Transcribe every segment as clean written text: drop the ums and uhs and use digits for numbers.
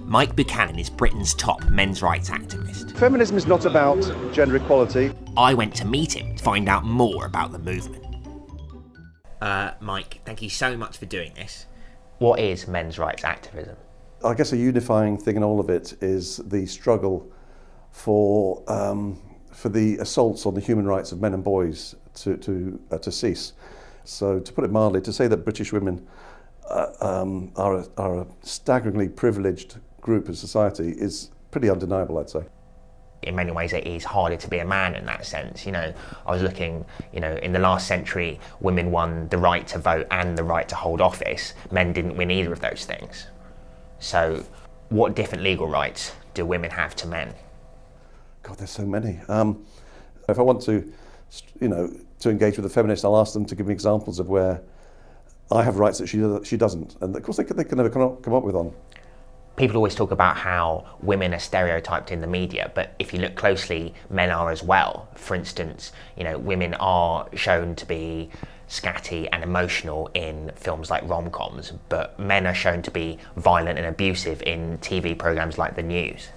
Mike Buchanan is Britain's top men's rights activist. Feminism is not about gender equality. I went to meet him to find out more about the movement. Mike, thank you so much for doing this. What is men's rights activism? I guess a unifying thing in all of it is the struggle for the assaults on the human rights of men and boys to cease. So, to put it mildly, to say that British women are a staggeringly privileged group of society is pretty undeniable, I'd say. In many ways it is harder to be a man in that sense. I was looking, in the last century, women won the right to vote and the right to hold office. Men didn't win either of those things. So what different legal rights do women have to men? God, there's so many. If I want to engage with a feminist, I'll ask them to give me examples of where I have rights that she doesn't. And of course they can never come up with one. People always talk about how women are stereotyped in the media, but if you look closely, men are as well. For instance, women are shown to be scatty and emotional in films like rom-coms, but men are shown to be violent and abusive in TV programs like The News.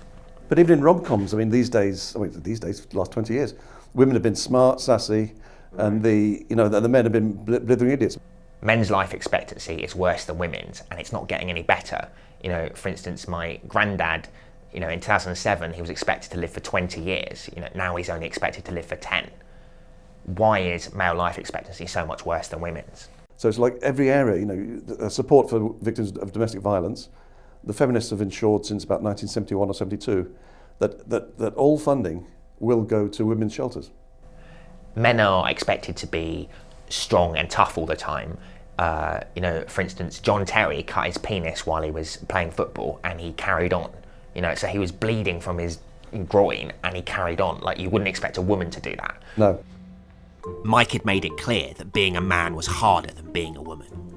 But even in rom-coms, these days, for the last 20 years, women have been smart, sassy, and the men have been blithering idiots. Men's life expectancy is worse than women's, and it's not getting any better. For instance, my granddad, in 2007, he was expected to live for 20 years. Now he's only expected to live for 10. Why is male life expectancy so much worse than women's? So it's like every area, support for victims of domestic violence. The feminists have ensured since about 1971 or 72 that all funding will go to women's shelters. Men are expected to be strong and tough all the time. For instance, John Terry cut his penis while he was playing football and he carried on. So he was bleeding from his groin and he carried on. Like, you wouldn't expect a woman to do that. No. Mike had made it clear that being a man was harder than being a woman.